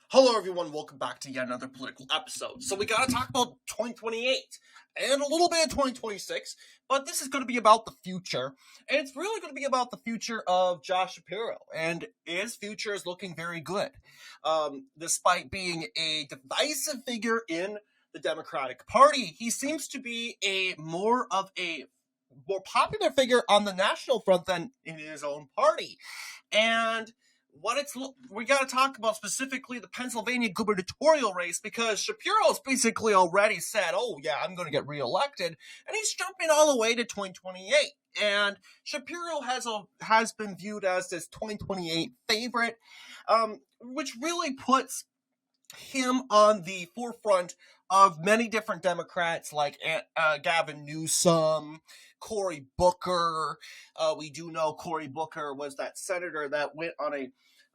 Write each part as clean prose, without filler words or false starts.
Hello, everyone. Welcome back to yet another political episode. So we got to talk about 2028 and a little bit of 2026, but this is going to be about the future, and it's really going to be about the future of Josh Shapiro, and his future is looking very good. Despite being a divisive figure in the Democratic Party, he seems to be more popular figure on the national front than in his own party, and we got to talk about specifically the Pennsylvania gubernatorial race, because Shapiro's basically already said, oh yeah, I'm going to get reelected, and he's jumping all the way to 2028. And Shapiro has been viewed as this 2028 favorite, which really puts him on the forefront of many different Democrats like Gavin Newsom, Cory Booker. We do know Cory Booker was that senator that went on a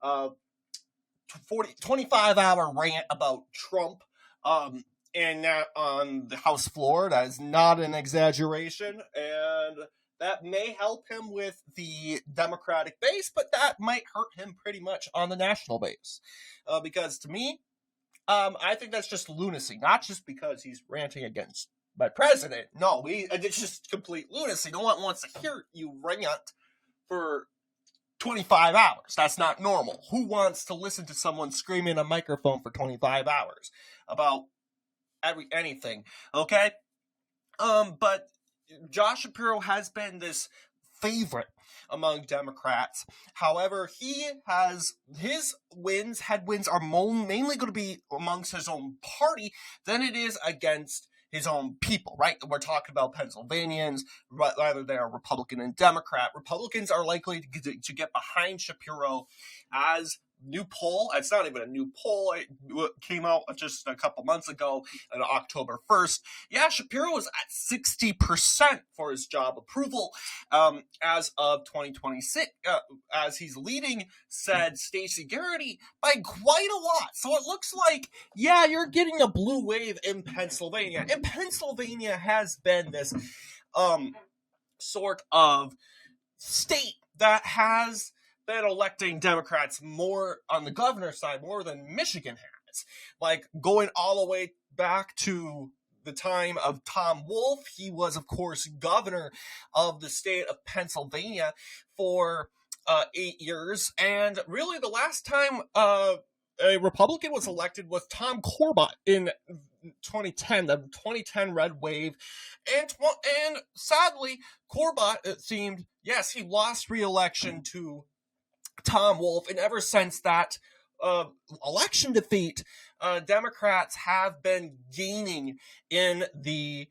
25-hour rant about Trump and on the House floor. That is not an exaggeration, and that may help him with the Democratic base, but that might hurt him pretty much on the national base. Because to me, I think that's just lunacy, not just because he's ranting against my president. No, it's just complete lunacy. No one wants to hear you rant for 25 hours. That's not normal. Who wants to listen to someone scream in a microphone for 25 hours about anything? Okay? But Josh Shapiro has been this favorite among Democrats. However, his headwinds are mainly going to be amongst his own party than it is against his own people, right? We're talking about Pennsylvanians, whether they are Republican and Democrat. Republicans are likely to get behind Shapiro as new poll. It's not even a new poll. It came out just a couple months ago on October 1st. Yeah, Shapiro is at 60% for his job approval as of 2026, as he's leading said Stacey Garrity by quite a lot. So it looks like, yeah, you're getting a blue wave in Pennsylvania. And Pennsylvania has been this sort of state that has been electing Democrats more on the governor's side, more than Michigan has. Like, going all the way back to the time of Tom Wolf, he was, of course, governor of the state of Pennsylvania for 8 years. And really, the last time a Republican was elected was Tom Corbett in 2010, the 2010 red wave. And sadly, Corbett, it seemed, yes, he lost re-election to Tom Wolf, and ever since that election defeat, Democrats have been gaining in the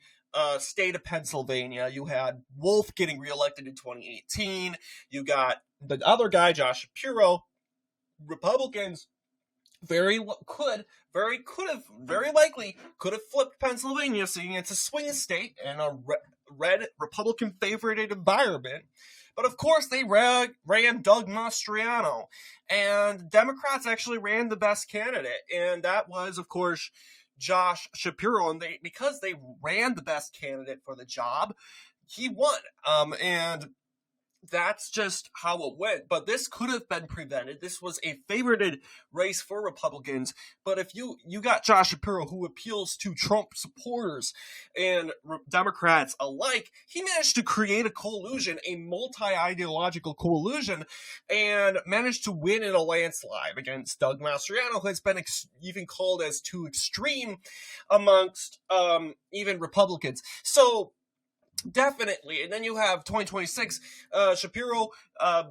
state of Pennsylvania. You had Wolf getting reelected in 2018. You got the other guy, Josh Shapiro. Republicans very likely could have flipped Pennsylvania, seeing it's a swing state and a red Republican favorited environment. But of course, they ran Doug Mastriano, and Democrats actually ran the best candidate, and that was, of course, Josh Shapiro. And because they ran the best candidate for the job, he won. And that's just how it went. But this could have been prevented. This was a favorited race for Republicans. But if you got Josh Shapiro, who appeals to Trump supporters and Democrats alike, he managed to create a coalition, a multi-ideological coalition, and managed to win in a landslide against Doug Mastriano, who has been even called as too extreme amongst even Republicans. So definitely. And then you have 2026, Shapiro,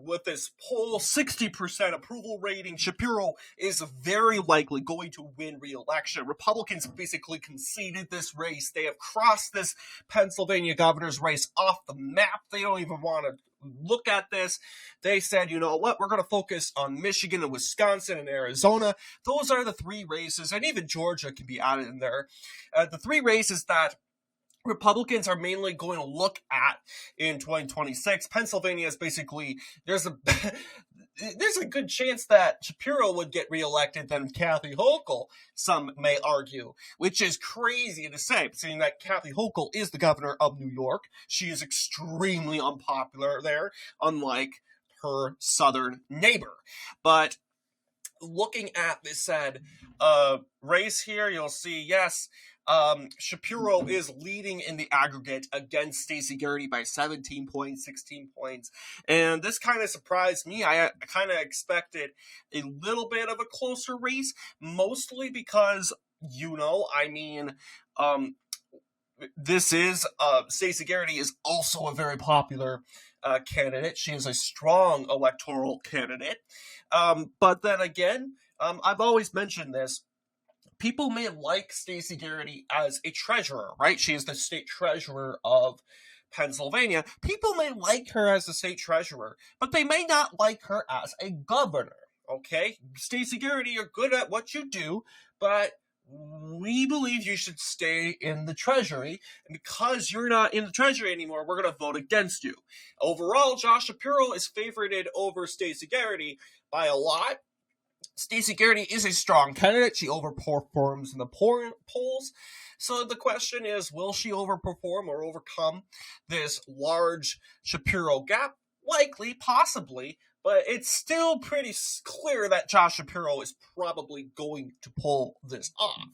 with this poll 60% approval rating. Shapiro is very likely going to win re-election. Republicans basically conceded this race. They have crossed this Pennsylvania governor's race off the map. They don't even want to look at this. They said, you know what, we're going to focus on Michigan and Wisconsin and Arizona. Those are the three races, and even Georgia can be added in there. The three races that Republicans are mainly going to look at in 2026. Pennsylvania is basically, there's a good chance that Shapiro would get reelected than Kathy Hochul, some may argue, which is crazy to say, seeing that Kathy Hochul is the governor of New York. She is extremely unpopular there, unlike her southern neighbor. But looking at this said race here, you'll see, yes, Shapiro is leading in the aggregate against Stacey Garrity by 17 points, 16 points. And this kind of surprised me. I kind of expected a little bit of a closer race, mostly because, this is, Stacey Garrity is also a very popular candidate. She is a strong electoral candidate. But then again, I've always mentioned this. People may like Stacey Garrity as a treasurer, right? She is the state treasurer of Pennsylvania. People may like her as a state treasurer, but they may not like her as a governor, okay? Stacey Garrity, you're good at what you do, but we believe you should stay in the Treasury, and because you're not in the Treasury anymore, we're going to vote against you. Overall, Josh Shapiro is favorited over Stacey Garrity by a lot. Stacey Garrity is a strong candidate. She overperforms in the polls. So the question is, will she overperform or overcome this large Shapiro gap? Likely, possibly, but it's still pretty clear that Josh Shapiro is probably going to pull this off.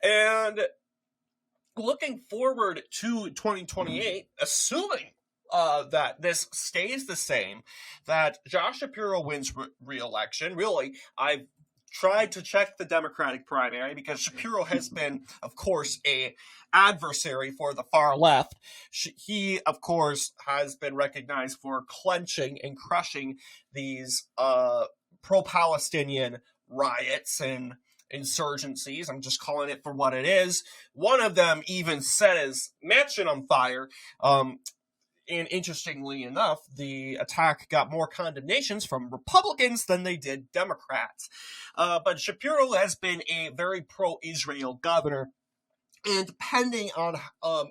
And looking forward to 2028, assuming that this stays the same, that Josh Shapiro wins re-election. Really, I've tried to check the Democratic primary because Shapiro has been, of course, a adversary for the far left. He, of course, has been recognized for clenching and crushing these pro-Palestinian riots and insurgencies. I'm just calling it for what it is. One of them even set his mansion on fire. And interestingly enough, the attack got more condemnations from Republicans than they did Democrats. But Shapiro has been a very pro-Israel governor. And depending on,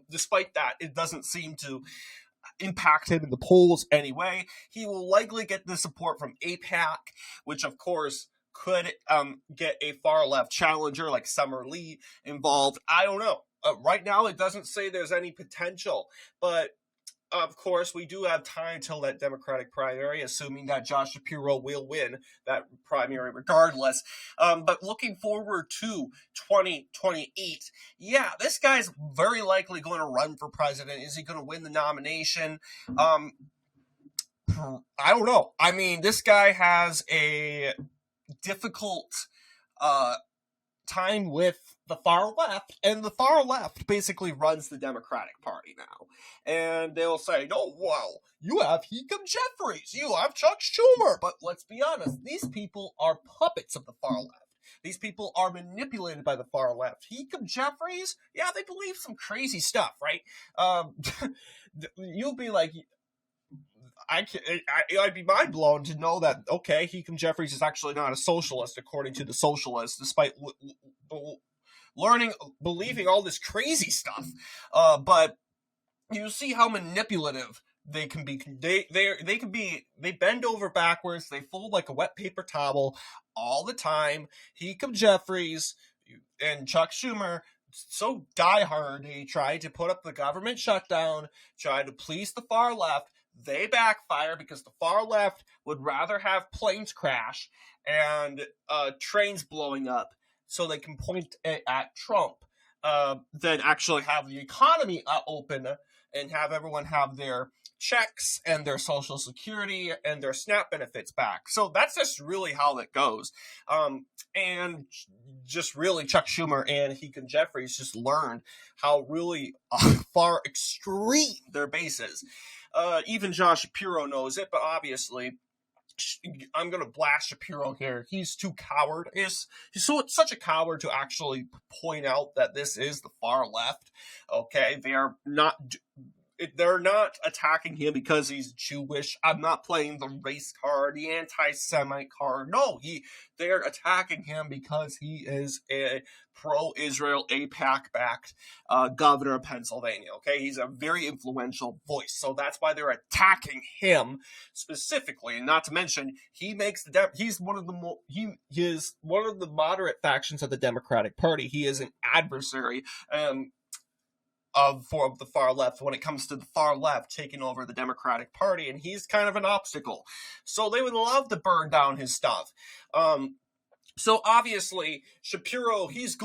despite that, it doesn't seem to impact him in the polls anyway. He will likely get the support from AIPAC, which of course could get a far-left challenger like Summer Lee involved. I don't know. Right now, it doesn't say there's any potential, but of course, we do have time till that Democratic primary, assuming that Josh Shapiro will win that primary regardless. But looking forward to 2028, yeah, this guy's very likely going to run for president. Is he going to win the nomination? I don't know. I mean, this guy has a difficult time with the far left, and the far left basically runs the Democratic Party now. And they'll say, oh, well, you have Hecum Jeffries, you have Chuck Schumer. But let's be honest, these people are puppets of the far left. These people are manipulated by the far left. Hecum Jeffries, yeah, they believe some crazy stuff, right? You'll be like, I'd be mind blown to know that, okay, Hecum Jeffries is actually not a socialist according to the socialists, despite believing all this crazy stuff. But you see how manipulative they can be. They bend over backwards. They fold like a wet paper towel all the time. Hecum Jeffries and Chuck Schumer, so diehard, they tried to put up the government shutdown, tried to please the far left. They backfire because the far left would rather have planes crash and trains blowing up so they can point at Trump than actually have the economy open and have everyone have their checks and their Social Security and their SNAP benefits back. So that's just really how it goes. And just really Chuck Schumer and Hecum Jeffries just learned how really far extreme their base is. Even Josh Shapiro knows it, but obviously I'm going to blast Shapiro here. He's too coward. He's such a coward to actually point out that this is the far left. Okay, they're not attacking him because he's Jewish. I'm not playing the race card, the anti-Semite card. No, they're attacking him because he is a pro-Israel, AIPAC-backed governor of Pennsylvania. Okay, he's a very influential voice, so that's why they're attacking him specifically. And not to mention, he's one of the moderate factions of the Democratic Party. He is an adversary. Of the far left when it comes to the far left taking over the Democratic Party, and he's kind of an obstacle. So they would love to burn down his stuff. So obviously, Shapiro, his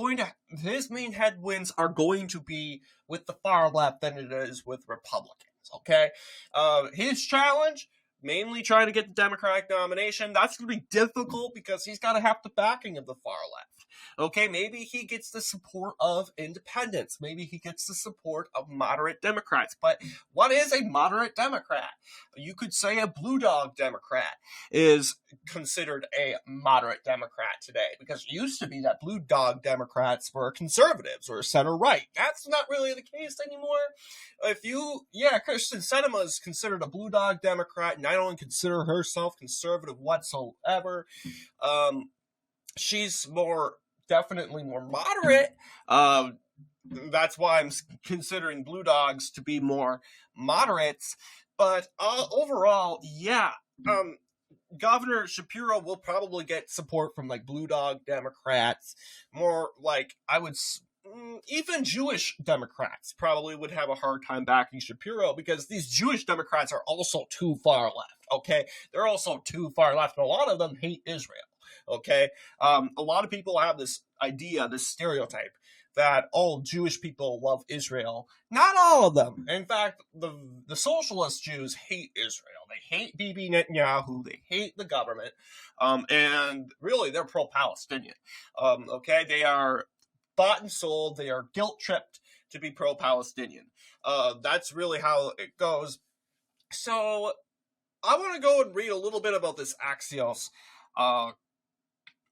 main headwinds are going to be with the far left than it is with Republicans. Okay, his challenge, mainly trying to get the Democratic nomination, that's going to be difficult because he's got to have the backing of the far left. Okay, maybe he gets the support of independents. Maybe he gets the support of moderate Democrats. But what is a moderate Democrat? You could say a blue dog Democrat is considered a moderate Democrat today, because it used to be that blue dog Democrats were conservatives or center right. That's not really the case anymore. Kristen Sinema is considered a blue dog Democrat, and I don't consider herself conservative whatsoever. She's definitely more moderate. That's why I'm considering blue dogs to be more moderates. But overall, yeah, Governor Shapiro will probably get support from like blue dog Democrats, more like even Jewish Democrats probably would have a hard time backing Shapiro, because these Jewish Democrats are also too far left. Okay, they're also too far left, and a lot of them hate Israel. Okay, a lot of people have this idea, this stereotype, that all Jewish people love Israel. Not all of them. In fact, the socialist Jews hate Israel. They hate Bibi Netanyahu. They hate the government. And really, they're pro-Palestinian. Okay, they are bought and sold. They are guilt-tripped to be pro-Palestinian. That's really how it goes. So I want to go and read a little bit about this Axios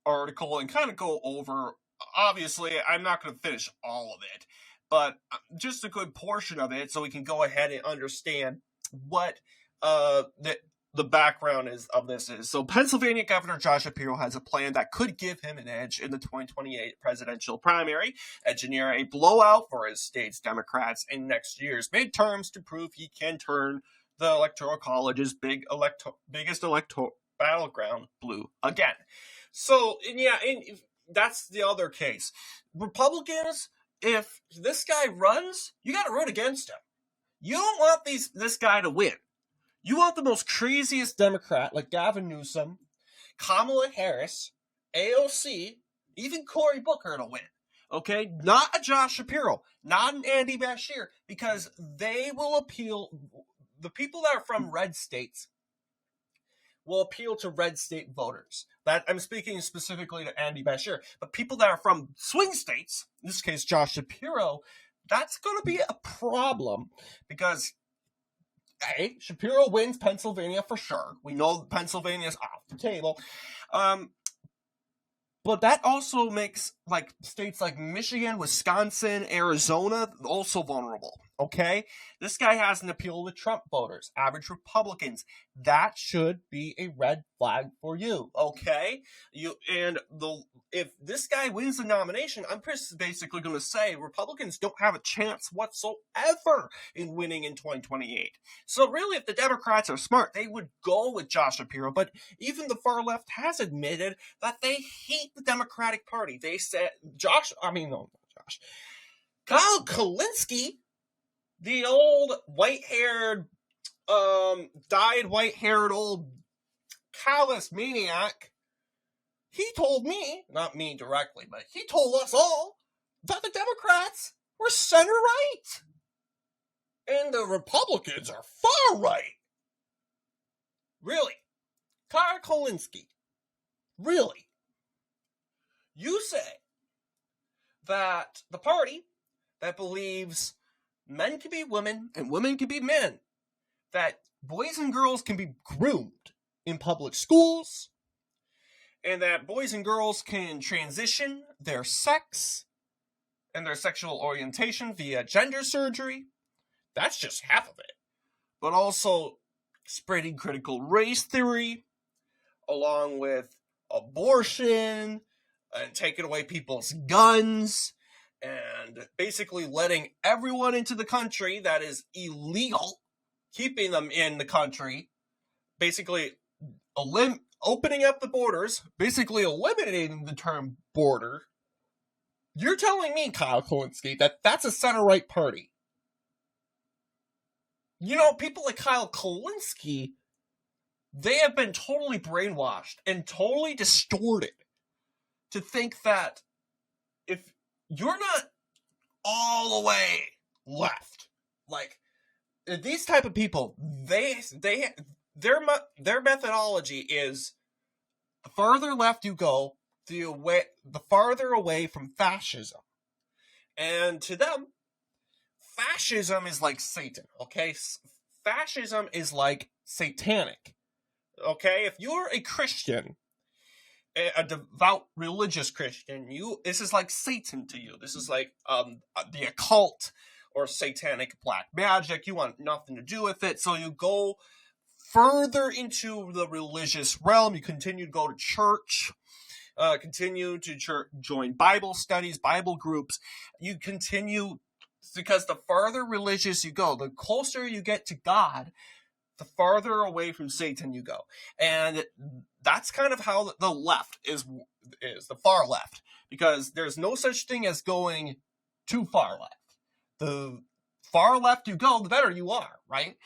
article and kind of go over. Obviously, I'm not going to finish all of it, but just a good portion of it, so we can go ahead and understand what the background of this is. So Pennsylvania Governor Josh Shapiro has a plan that could give him an edge in the 2028 presidential primary, engineer a blowout for his state's Democrats in next year's midterms to prove he can turn the Electoral College's biggest electoral battleground blue again. So, that's the other case. Republicans, if this guy runs, you got to root against him. You don't want this guy to win. You want the most craziest Democrat like Gavin Newsom, Kamala Harris, AOC, even Cory Booker to win. Okay? Not a Josh Shapiro, not an Andy Bashir, because they will appeal. The people that are from red states will appeal to red state voters. That I'm speaking specifically to Andy Bashir. But people that are from swing states, in this case Josh Shapiro, that's going to be a problem, because Shapiro wins Pennsylvania for sure. We know Pennsylvania's off the table. But that also makes like states like Michigan, Wisconsin, Arizona also vulnerable. Okay? This guy has an appeal to Trump voters, average Republicans. That should be a red flag for you. Okay? If this guy wins the nomination, I'm basically going to say Republicans don't have a chance whatsoever in winning in 2028. So really, if the Democrats are smart, they would go with Josh Shapiro. But even the far left has admitted that they hate the Democratic Party. They said Kyle Kulinski, the old white-haired, dyed white-haired old callous maniac, he told me, not me directly, but he told us all that the Democrats were center-right. And the Republicans are far-right. Really? Kyle Kulinski. Really? You say that the party that believes men can be women and women can be men, that boys and girls can be groomed in public schools, and that boys and girls can transition their sex and their sexual orientation via gender surgery. That's just half of it. But also spreading critical race theory, along with abortion, and taking away people's guns, and basically letting everyone into the country that is illegal, keeping them in the country, basically opening up the borders, basically eliminating the term border. You're telling me, Kyle Kulinski, that that's a center-right party. You know, people like Kyle Kulinski, they have been totally brainwashed and totally distorted to think that if you're not all the way left, like these type of people, their methodology is the farther left you go, the farther away from fascism. And to them, fascism is like Satan, okay? Fascism is like satanic, okay? If you're a Christian, a devout religious Christian, this is like Satan to you. This is like the occult or satanic black magic. You want nothing to do with it, so you go further into the religious realm. You continue to go to church, continue to join Bible studies, Bible groups. You continue, because the farther religious you go, the closer you get to God, the farther away from Satan you go. And that's kind of how the left is the far left, because there's no such thing as going too far left. The far left you go, the better you are, right?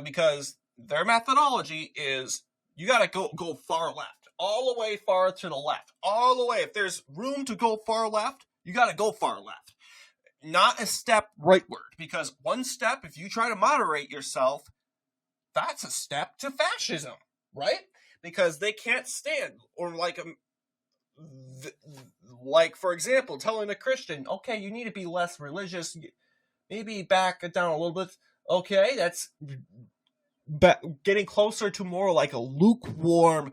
Because their methodology is you got to go far left, all the way far to the left, all the way. If there's room to go far left, you got to go far left, not a step rightward, because one step, if you try to moderate yourself, that's a step to fascism, right? Because they can't stand, or like for example, telling a Christian, okay, you need to be less religious, maybe back it down a little bit. Okay, that's getting closer to more like a lukewarm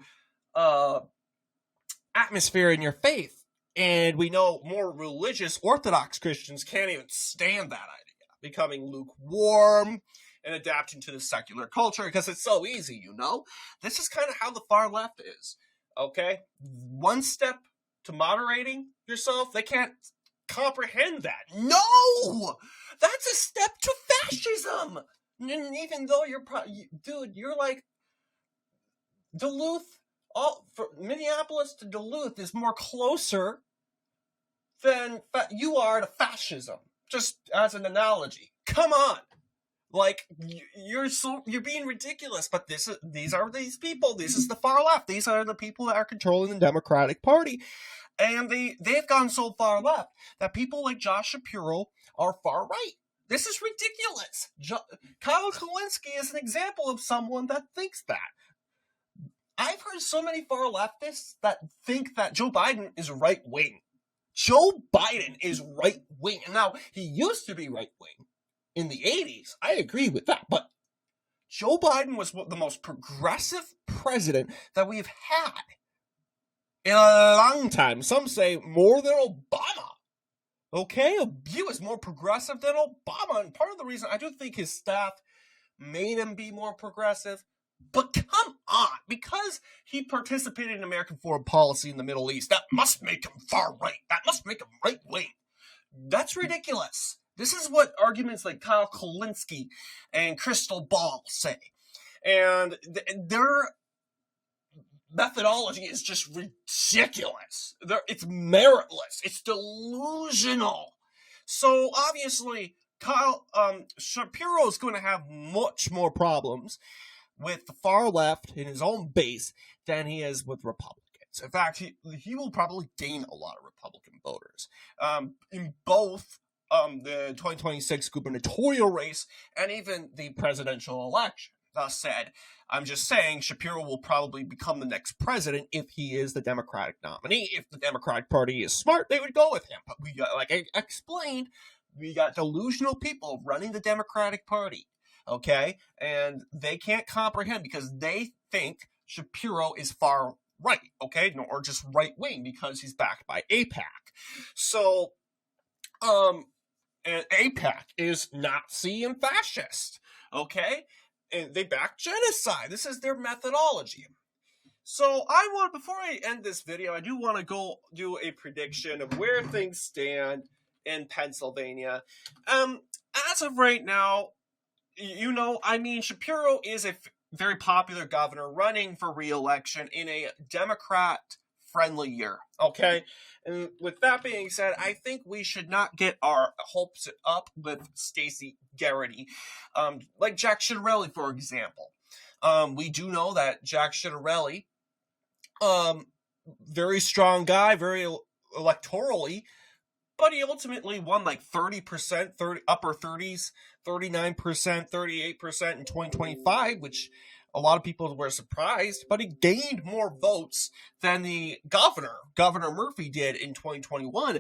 atmosphere in your faith. And we know more religious Orthodox Christians can't even stand that idea, becoming lukewarm and adapting to the secular culture, because it's so easy, you know? This is kind of how the far left is, okay? One step to moderating yourself, they can't comprehend that. No! That's a step to fascism! And even though you're like, Duluth, Minneapolis to Duluth is more closer than you are to fascism, just as an analogy. Come on! Like, you're being ridiculous, but these are these people. This is the far left. These are the people that are controlling the Democratic Party. And they've gone so far left that people like Josh Shapiro are far right. This is ridiculous. Kyle Kulinski is an example of someone that thinks that. I've heard so many far leftists that think that Joe Biden is right-wing. Joe Biden is right-wing. Now, he used to be right-wing in the 80s. I agree with that. But Joe Biden was the most progressive president that we've had in a long time. Some say more than Obama. Okay? He was more progressive than Obama. And part of the reason, I do think his staff made him be more progressive. But come on, because he participated in American foreign policy in the Middle East, that must make him far right. That must make him right-wing. That's ridiculous. This is what arguments like Kyle Kulinski and Crystal Ball say. And their methodology is just ridiculous. It's meritless. It's delusional. So obviously, Shapiro is going to have much more problems with the far left in his own base than he is with Republicans. In fact, he will probably gain a lot of Republican voters in both the 2026 gubernatorial race and even the presidential election. Thus said, I'm just saying Shapiro will probably become the next president if he is the Democratic nominee. If the Democratic Party is smart, they would go with him. But like I explained, we got delusional people running the Democratic Party. Okay, and they can't comprehend because they think Shapiro is far right, okay, or just right wing because he's backed by AIPAC. So, and AIPAC is Nazi and fascist, okay, and they back genocide. This is their methodology. So before I end this video, I do want to go do a prediction of where things stand in Pennsylvania. As of right now, Shapiro is a very popular governor running for re-election in a Democrat-friendly year, okay? And with that being said, I think we should not get our hopes up with Stacey Garrity. Like Jack Ciattarelli, for example. We do know that Jack Ciattarelli very strong guy, very electorally, but he ultimately won like 30%, upper 30s, 39%, 38% in 2025, which a lot of people were surprised, but he gained more votes than the Governor Murphy, did in 2021.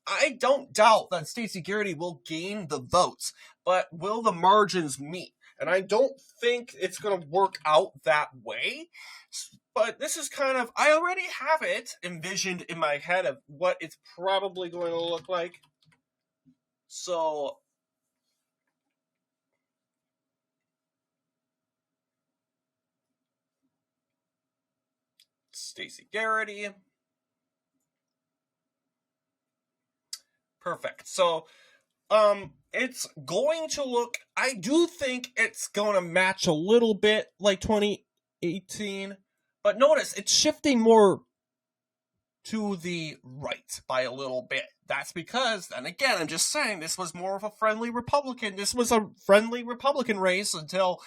I don't doubt that Stacey Garrity will gain the votes, but will the margins meet? And I don't think it's going to work out that way. But this is kind of, I already have it envisioned in my head of what it's probably going to look like. So, Stacey Garrity. Perfect. So, it's going to look, I do think it's going to match a little bit like 2018, but notice it's shifting more to the right by a little bit. That's because, and again, I'm just saying, this was more of a friendly Republican. This was a friendly Republican race until,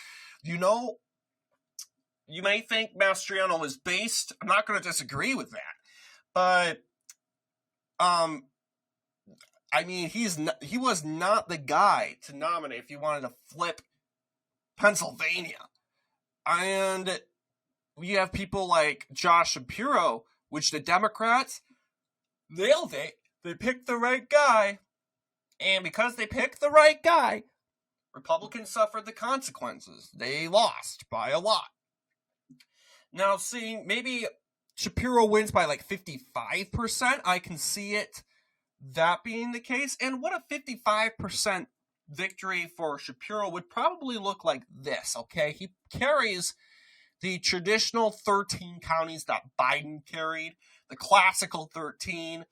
you may think Mastriano was based. I'm not going to disagree with that. But, I mean, he was not the guy to nominate if you wanted to flip Pennsylvania. And we have people like Josh Shapiro, which the Democrats nailed it. They picked the right guy. And because they picked the right guy, Republicans suffered the consequences. They lost by a lot. Now, seeing maybe Shapiro wins by like 55%, I can see it that being the case. And what a 55% victory for Shapiro would probably look like this, okay? He carries the traditional 13 counties that Biden carried, the classical 13,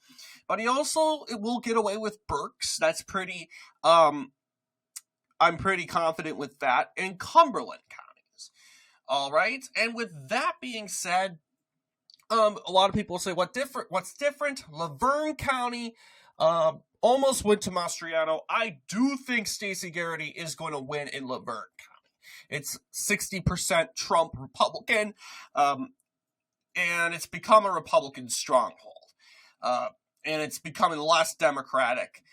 but he also will get away with Berks. That's pretty, I'm pretty confident with that, and Cumberland counties. All right, and with that being said, a lot of people say, what's different? Laverne County almost went to Mastriano. I do think Stacey Garrity is going to win in Laverne County. It's 60% Trump Republican, and it's become a Republican stronghold. And it's becoming less Democratic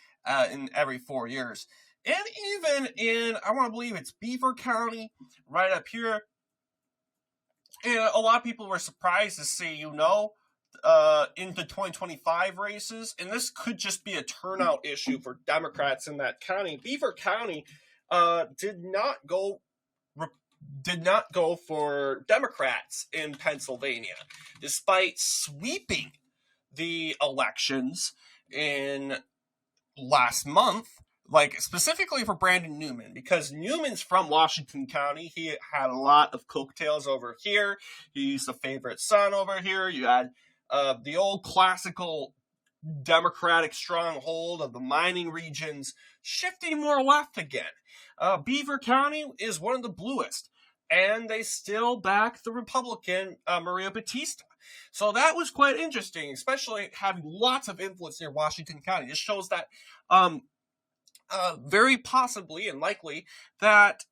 in every 4 years. And even in, I want to believe it's Beaver County, right up here. And a lot of people were surprised to see, in the 2025 races, and this could just be a turnout issue for Democrats in that county. Beaver County did not go for Democrats in Pennsylvania, despite sweeping the elections in last month, like specifically for Brandon Newman, because Newman's from Washington County. He had a lot of coattails over here. He's the favorite son over here. You had the old classical Democratic stronghold of the mining regions shifting more left again. Beaver County is one of the bluest, and they still back the Republican Maria Batista. So that was quite interesting, especially having lots of influence near Washington County. This shows that very possibly and likely that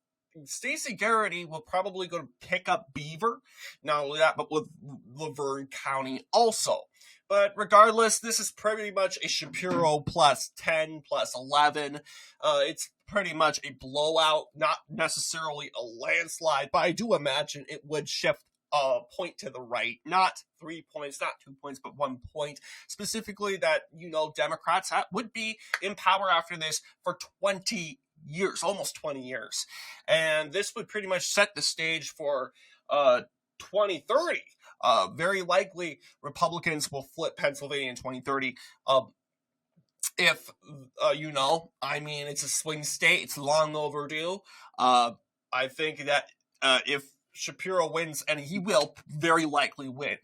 Stacey Garrity will probably go to pick up Beaver. Not only that, but with Laverne County also. But regardless, this is pretty much a Shapiro plus 10, plus 11. It's pretty much a blowout, not necessarily a landslide, but I do imagine it would shift a point to the right. Not 3 points, not 2 points, but 1 point. Specifically that, Democrats would be in power after this for 20 years, almost 20 years. And this would pretty much set the stage for 2030. Very likely Republicans will flip Pennsylvania in 2030. If, it's a swing state, it's long overdue. I think that if Shapiro wins, and he will very likely win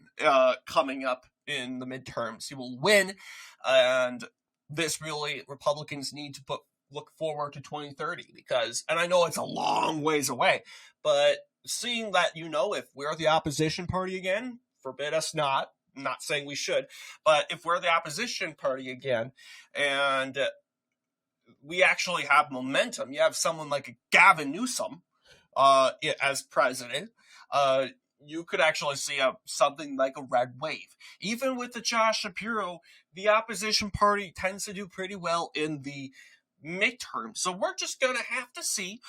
coming up in the midterms, he will win. And this really, Republicans need to look forward to 2030 because, and I know it's a long ways away, but seeing that, if we're the opposition party again, forbid us not, I'm not saying we should, but if we're the opposition party again, and we actually have momentum, you have someone like Gavin Newsom as president, you could actually see something like a red wave. Even with the Josh Shapiro, the opposition party tends to do pretty well in the midterm. So we're just going to have to see.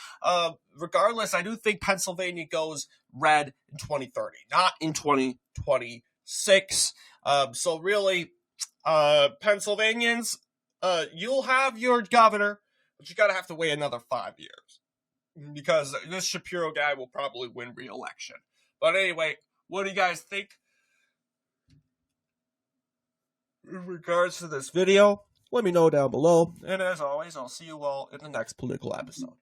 Regardless, I do think Pennsylvania goes red in 2030, not in 2026. So really, Pennsylvanians, you'll have your governor, but you got to have to wait another 5 years because this Shapiro guy will probably win re-election. But anyway, what do you guys think in regards to this video? Let me know down below. And as always, I'll see you all in the next political episode.